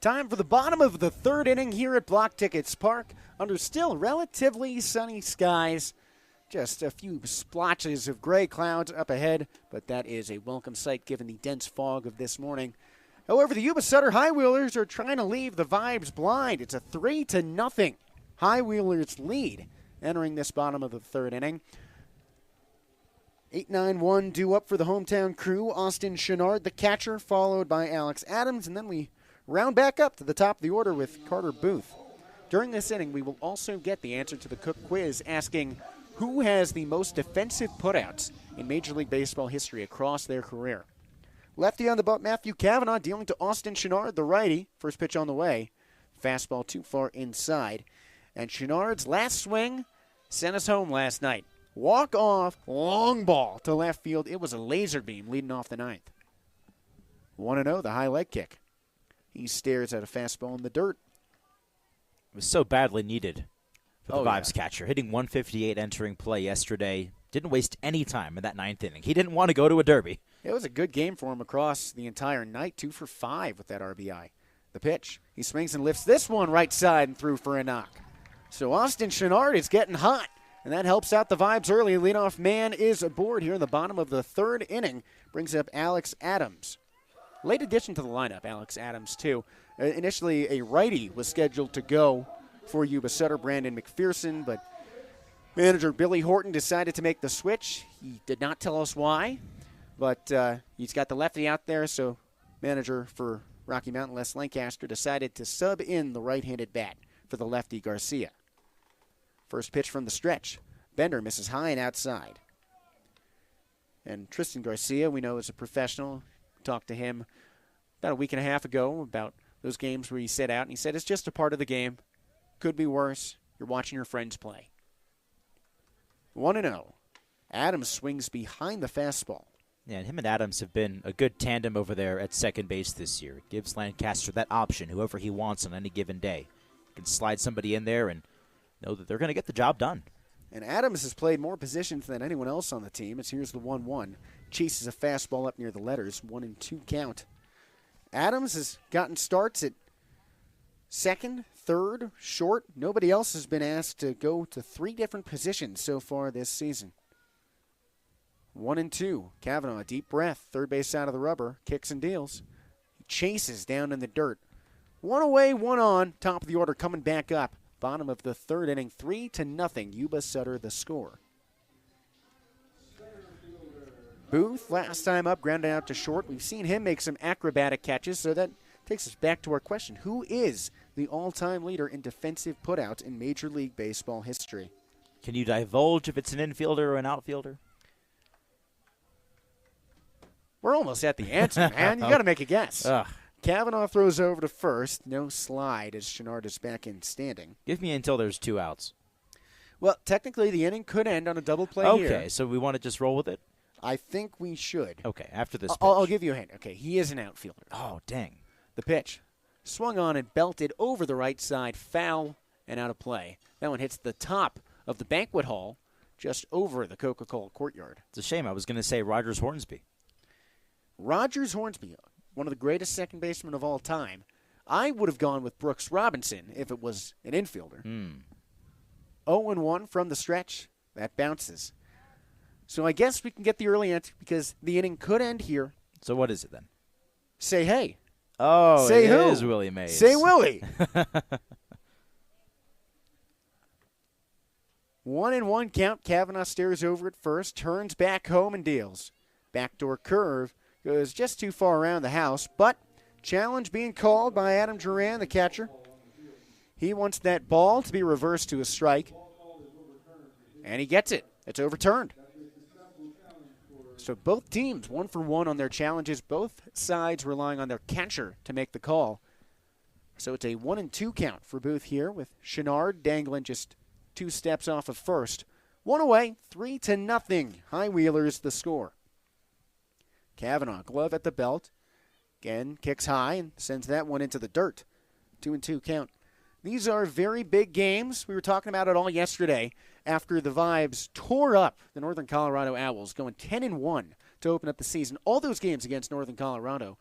Time for the bottom of the third inning here at Block Tickets Park under still relatively sunny skies. Just a few splotches of gray clouds up ahead, but that is a welcome sight given the dense fog of this morning. However, the Yuba-Sutter High Wheelers are trying to leave the Vibes blind. It's a 3-0 High Wheelers lead entering this bottom of the third inning. 8-9-1 due up for the hometown crew. Austin Chenard, the catcher, followed by Alex Adams, and then we round back up to the top of the order with Carter Booth. During this inning, we will also get the answer to the Cook quiz asking who has the most defensive putouts in Major League Baseball history across their career. Lefty on the butt, Matthew Cavanaugh dealing to Austin Chenard, the righty. First pitch on the way. Fastball too far inside. And Chenard's last swing sent us home last night. Walk-off, long ball to left field. It was a laser beam leading off the ninth. 1-0, the high leg kick. He stares at a fastball in the dirt. It was so badly needed for the Vibes catcher. Hitting 158 entering play yesterday. Didn't waste any time in that ninth inning. He didn't want to go to a derby. It was a good game for him across the entire night. 2 for 5 with that RBI. The pitch. He swings and lifts this one right side and through for a knock. So Austin Chenard is getting hot, and that helps out the Vibes early. Leadoff man is aboard here in the bottom of the third inning. Brings up Alex Adams. Late addition to the lineup, Alex Adams, too. Initially, a righty was scheduled to go for Yuba-Sutter, Brandon McPherson, but manager Billy Horton decided to make the switch. He did not tell us why, but he's got the lefty out there, so manager for Rocky Mountain, Les Lancaster, decided to sub in the right-handed bat for the lefty Garcia. First pitch from the stretch. Bender misses high and outside. And Tristan Garcia, we know, is a professional. Talked to him about a week and a half ago about those games where he sat out, and he said it's just a part of the game. Could be worse. You're watching your friends play. 1-0. Adams swings behind the fastball. Yeah, and him and Adams have been a good tandem over there at second base this year. It gives Lancaster that option, whoever he wants on any given day. He can slide somebody in there and know that they're going to get the job done. And Adams has played more positions than anyone else on the team. Here's the 1-1. Chases a fastball up near the letters. 1-2 count. Adams has gotten starts at second, third, short. Nobody else has been asked to go to 3 different positions so far this season. 1-2. Cavanaugh, a deep breath. Third base side of the rubber. Kicks and deals. He chases down in the dirt. 1 away, 1 on. Top of the order coming back up. Bottom of the third inning, 3-0. Yuba-Sutter the score. Booth, last time up, grounded out to short. We've seen him make some acrobatic catches, so that takes us back to our question. Who is the all-time leader in defensive putouts in Major League Baseball history? Can you divulge if it's an infielder or an outfielder? We're almost at the answer, man. You got to make a guess. Ugh. Cavanaugh throws over to first. No slide as Chenard is back in standing. Give me until there's 2 outs. Well, technically the inning could end on a double play here. Okay, so we want to just roll with it? I think we should. Okay, after this pitch. I'll give you a hint. Okay, he is an outfielder. Oh, dang. The pitch. Swung on and belted over the right side, foul and out of play. That one hits the top of the banquet hall just over the Coca-Cola courtyard. It's a shame. I was going to say Rogers Hornsby. Rogers Hornsby, one of the greatest second basemen of all time. I would have gone with Brooks Robinson if it was an infielder. 0-1 from the stretch. That bounces. So I guess we can get the early answer because the inning could end here. So what is it then? Say hey. Oh, say it who? is Willie Mays. Say Willie. 1-1 count. Cavanaugh stares over at first, turns back home and deals. Backdoor curve goes just too far around the house, but challenge being called by Adam Duran, the catcher. He wants that ball to be reversed to a strike, and he gets it. It's overturned. So both teams 1 for 1 on their challenges, both sides relying on their catcher to make the call. So it's a 1-2 count for Booth here with Chenard dangling just 2 steps off of first. 1 away, 3-0. High Wheelers the score. Cavanaugh, glove at the belt. Again, kicks high and sends that one into the dirt. 2-2 count. These are very big games. We were talking about it all yesterday after the Vibes tore up the Northern Colorado Owls, going 10-1 to open up the season. All those games against Northern Colorado.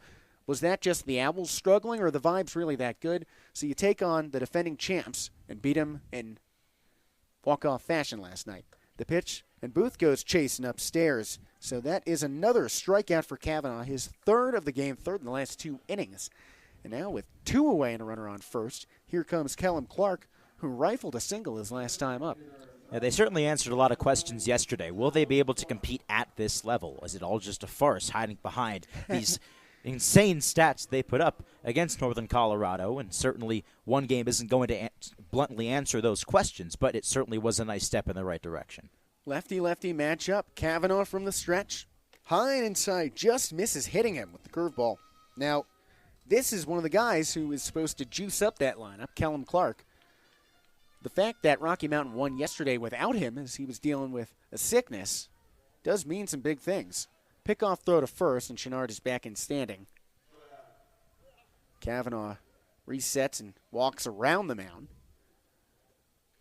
Was that just the Owls struggling, or are the Vibes really that good? So you take on the defending champs and beat them in walk-off fashion last night. The pitch, and Booth goes chasing upstairs. So that is another strikeout for Kavanaugh, his third of the game, third in the last 2 innings. And now with 2 away and a runner on first, here comes Kellum Clark, who rifled a single his last time up. Yeah, they certainly answered a lot of questions yesterday. Will they be able to compete at this level? Is it all just a farce hiding behind these insane stats they put up against Northern Colorado? And certainly one game isn't going to bluntly answer those questions, but it certainly was a nice step in the right direction. Lefty-lefty matchup. Kavanaugh from the stretch. High and inside, just misses hitting him with the curveball. Now, this is one of the guys who is supposed to juice up that lineup, Kellum Clark. The fact that Rocky Mountain won yesterday without him as he was dealing with a sickness does mean some big things. Pickoff throw to first, and Chenard is back in standing. Kavanaugh resets and walks around the mound.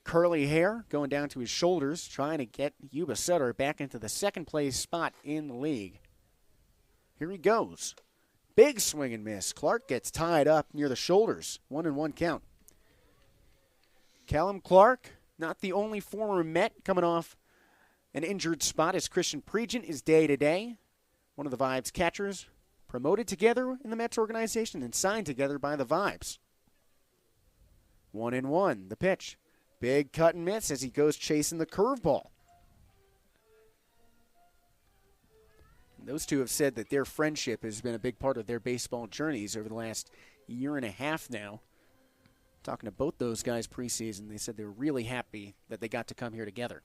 Curly hair going down to his shoulders, trying to get Yuba-Sutter back into the second-place spot in the league. Here he goes. Big swing and miss. Clark gets tied up near the shoulders. 1-1 count. Kellum Clark, not the only former Met coming off an injured spot, as Christian Pregent is day-to-day. One of the Vibes catchers, promoted together in the Mets organization and signed together by the Vibes. 1-1, the pitch. Big cut and miss as he goes chasing the curveball. Those two have said that their friendship has been a big part of their baseball journeys over the last year and a half now. Talking to both those guys preseason, they said they were really happy that they got to come here together.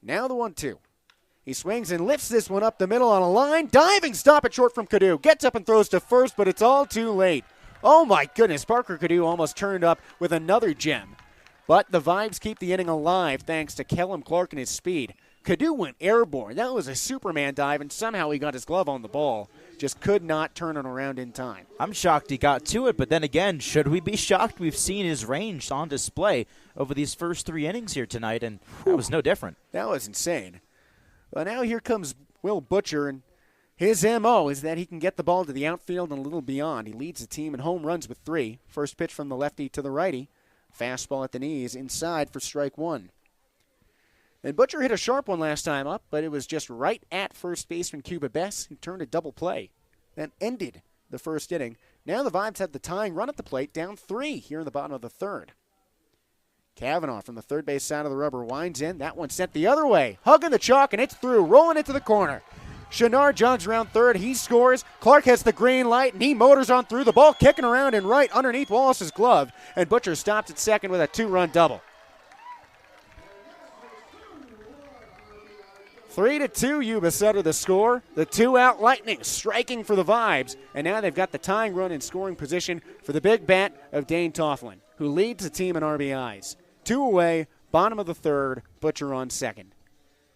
Now the 1-2. He swings and lifts this one up the middle on a line. Diving stop at short from Cadu. Gets up and throws to first, but it's all too late. Oh my goodness, Parker Cadu almost turned up with another gem. But the Vibes keep the inning alive thanks to Kellum Clark and his speed. Cadu went airborne. That was a Superman dive, and somehow he got his glove on the ball. Just could not turn it around in time. I'm shocked he got to it, but then again, should we be shocked? We've seen his range on display over these first 3 innings here tonight, and that was no different. That was insane. Well, now here comes Will Butcher, and his M.O. is that he can get the ball to the outfield and a little beyond. He leads the team in home runs with 3. First pitch from the lefty to the righty. Fastball at the knees, inside for strike 1. And Butcher hit a sharp one last time up, but it was just right at first baseman Cuba Bess, who turned a double play. That ended the first inning. Now the Vibes have the tying run at the plate, down 3 here in the bottom of the third. Kavanaugh from the third base side of the rubber winds in. That one sent the other way. Hugging the chalk, and it's through, rolling into the corner. Chenard jogs around third. He scores. Clark has the green light, and he motors on through. The ball kicking around and right underneath Wallace's glove. And Butcher stops at second with a 2-run double. 3-2, Yuba-Sutter the score. The 2-out Lightning striking for the Vibes. And now they've got the tying run in scoring position for the big bat of Dane Toughlin, who leads the team in RBIs. 2 away, bottom of the third, Butcher on second.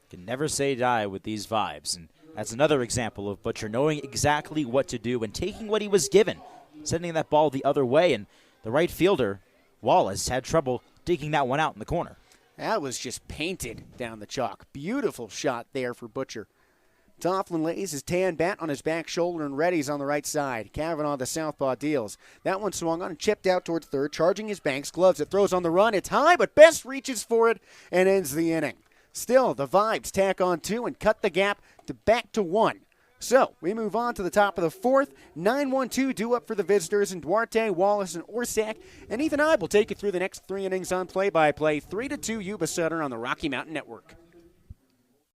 Can never say die with these Vibes. And that's another example of Butcher knowing exactly what to do and taking what he was given, sending that ball the other way. And the right fielder, Wallace, had trouble digging that one out in the corner. That was just painted down the chalk. Beautiful shot there for Butcher. Toughlin lays his tan bat on his back shoulder and readies on the right side. Kavanaugh, the southpaw, deals. That one swung on and chipped out towards third, charging his banks. Gloves, it throws on the run. It's high, but Best reaches for it and ends the inning. Still, the Vibes tack on 2 and cut the gap to back to 1. So, we move on to the top of the fourth. 9-1-2 due up for the visitors, and Duarte, Wallace, and Orsak. And Ethan I will take you through the next 3 innings on play-by-play. 3-2 Yuba-Sutter on the Rocky Mountain Network.